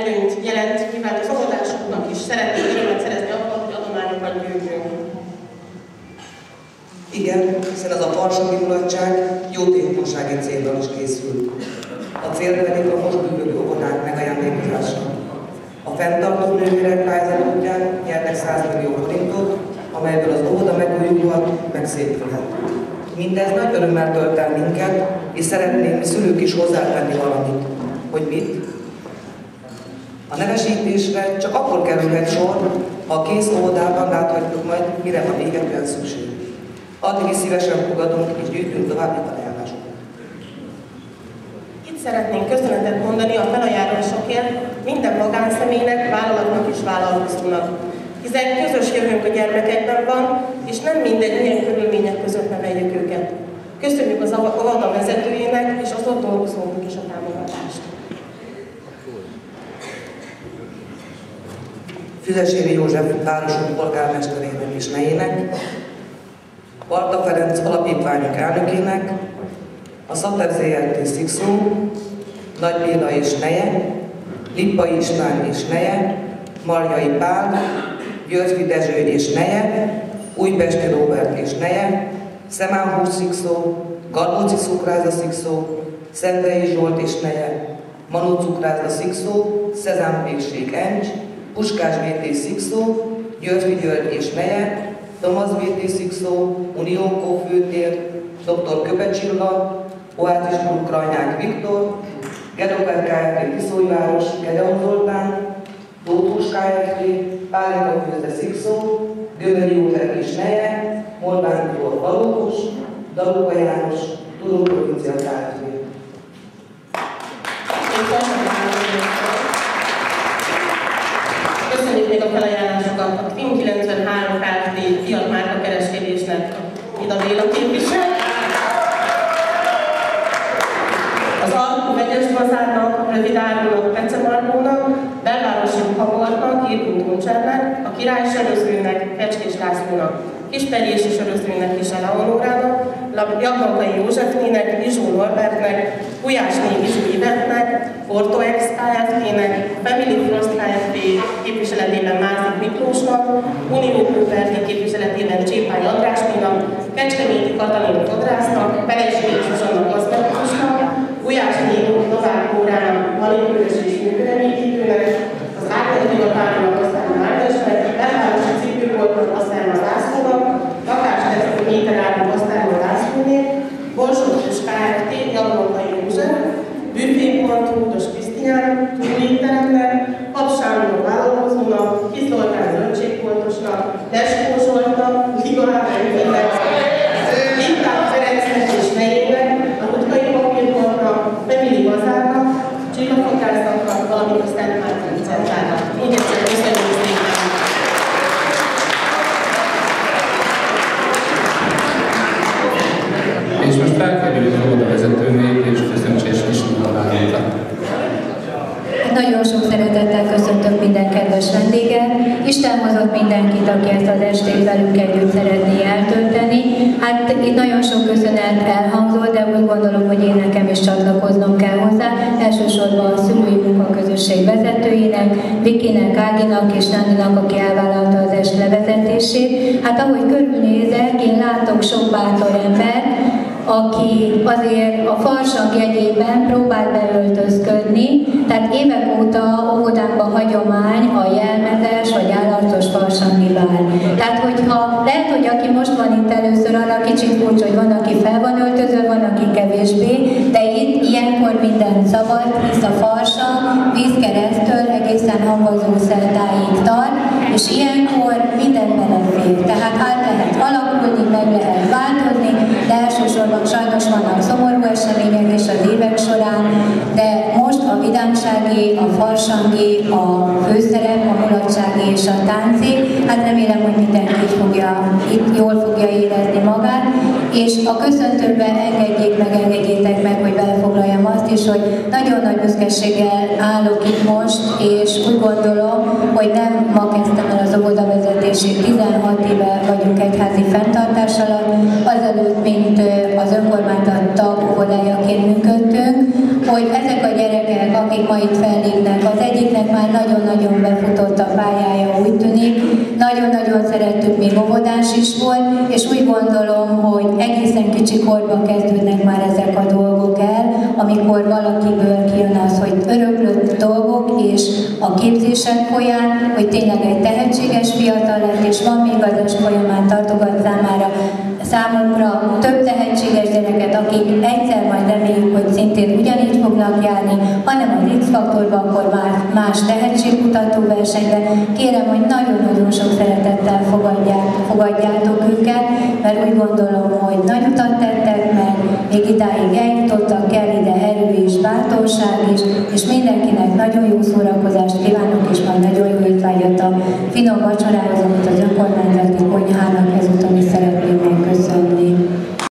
előnyt jelent, mivel az óvodásoknak is szeretnék örömet szerezni abban, hogy adományokat gyűjtünk. Igen, hiszen az a farsanghi mulatság jótékonysági célral is készül. A cél pedig a most bűvölő óvodák megajándékozása. A fenntartó nővérek pályázat útján nyernek 100 millió forintot, amelyből az óvoda megújulhat, megszépülhet. Mindez nagy örömmel tölt el minket, és szeretnénk mi szülők is hozzátenni valamit. Hogy mit? A nevesítésre csak akkor kerülhet sor, ha a kész óvodában láthatjuk majd, mire van végetlen szükség. Addig is szívesen fogadunk és gyűjtünk további felajánlásokat. Itt szeretnénk köszönetet mondani a felajánlásokért minden magánszemélynek, vállalatnak és vállalkozónak, hiszen közös jövőnk a gyermekekben van, és nem mindegy, milyen körülmények között neveljük őket. Köszönjük az óvoda vezetőjének és az ott dolgozóknak is a támogatást. Füzeséri József városunk polgármesterének és nejének, Barta Ferenc alapítványok elnökének, a Szater ZRT Szikszó, Nagy Béla és neje, Lippai István és neje, Marjai Pál, Györgyi Dezső és neje, Újpesti Róbert és neje, Szemánhús Szikszó, Galóci Cukrászda Szikszó, Szendrei Zsolt és neje, Manó Cukrászda Szikszó, Szezám Pékség Encs, Puskás VT Szikszó, Györgyi György és neje, Tomasz VT Szikszó, Uniónkó Főtér, Dr. Köpecsilla, Oázis Krajnák Viktor, Gedoper Kft. Tiszólyváros, Gedeon Zoltán, Tóthús Kft. Pálinka Főzde Szikszó, Gömöri József és neje, Morbán Tibor Valókus, Daluka János, Turó Provincia Kft. Köszönjük még a felajánlásokat a Twin 93 Kft. Fiat márka kereskedésnek, Ida Béla képvisel. Az Alkú Vegyes Bazárnak, Rövid Árulnak, Pece Margónak, Belvárosi Habornak, Irvin Tuncsernek, a Király Sörözőnek, Kecskés Lászlónak, Kisperjési Sörözőnek és Eleonórának, Jablonkai Józsefnének, Bizsó Norbertnek, Gulyásné Izsú Ivetnek, Ortoex Kft.-nek, Family Frost Kft. Képviseletében Mázik Miklósnak, Unió Kóperti képviseletében Csépány Andrásnénak, Kecskeméti Katalin Fodrásznak, Pelesényi Zsuzsanna Kozmetikusnak, Gulyásné Novák Kórának, Malépülös és Működeményítőnek, az Ártenti Gatárnak Asztálma Áldesnek, Belvárosi Cipőboltnak Asztálma Lászlónak, Lakástesztő Méterárnak Asztálma Lászlónék, Borsodós Kft. Jablonkai József, Büfé.hu Udos Krisztián, Túlétteremnek, Pap Sándor vállalkozónak, Kiszoltán Zöldségboltosnak, Leskó Zsoltnak, Ligolán Entének, Littán Ferencnek és nejének, a Utkai Papírboltnak, Family Bazárnak, Csillagfodrásznak, valamint a Szent Márton Centrálnak. Még egyszer köszönjük szépen! És most felkerüljük a odavezetőnél, és köszöntsés is a vállalata. Nagyon sok szeretettel köszöntök minden kedves vendéget. Isten hozott mindenkit, aki ezt az estét velünk együtt szeretné eltölteni. Hát itt nagyon sok köszönet elhangzott, de úgy gondolom, hogy én nekem is csatlakoznom kell hozzá. Elsősorban a szülői munkaközösség vezetőinek, Vikinek, Áginak és Náninak, aki elvállalta az est levezetését. Hát ahogy körülnézek, én látok sok bátor embert, aki azért a farsang jegyében próbál beöltözködni, tehát évek óta óvodánkban hagyomány a jelmezes vagy állarcos farsangi bál. Tehát hogyha lehet, hogy aki most van itt először, arra kicsit furcsa, hogy van, aki fel van öltöző, van, aki kevésbé, de itt ilyenkor minden szabad, hisz a farsang vízkeresztől egészen hangozó szeltáig tart, és ilyenkor minden belefér. Tehát át lehet alakulni, meg lehet változni, de elsősorban sajnos vannak szomorú események is az évek során, de most a vidámsági, a farsangi, a főszerep, a mulatsági és a tánci, hát remélem, hogy mindenki itt jól fogja érezni magát, és a köszöntőben engedjétek meg, hogy belefoglaljam azt is, hogy nagyon nagy büszkeséggel állok itt most, és úgy gondolom, hogy nem ma kezdtem el az óvoda vezetését, 16 éve vagyunk egyházi fenntartás alatt, azelőtt, mint az önkormányzat tag óvodájaként működtünk, hogy ezek a gyerekek gyerekek, akik ma itt fellépnek. Az egyiknek már nagyon-nagyon befutott a pályája, úgy tűnik. Nagyon-nagyon szerettük, még óvodás is volt, és úgy gondolom, hogy egészen kicsi korban kezdődnek már ezek a dolgok el, amikor valakiből kijön az, hogy öröklött dolgok, és a képzések folyán, hogy tényleg egy tehetséges fiatal lett, és van még az est folyamán tartogat számunkra több tehetséges gyereket, akik egyszer majd reméljük, hogy szintén ugyanígy fognak járni, hanem az X-faktorban, akkor már más tehetségkutató versenyben. Kérem, hogy nagyon-nagyon sok szeretettel fogadjátok őket, mert úgy gondolom, hogy nagy utat tettek meg, még idáig eljutottak, kell ide erő és bátorság is, és mindenkinek nagyon jó szórakozást kívánok, és majd nagyon jó étvágyat a finom vacsorához, amit az önkormányzati konyhának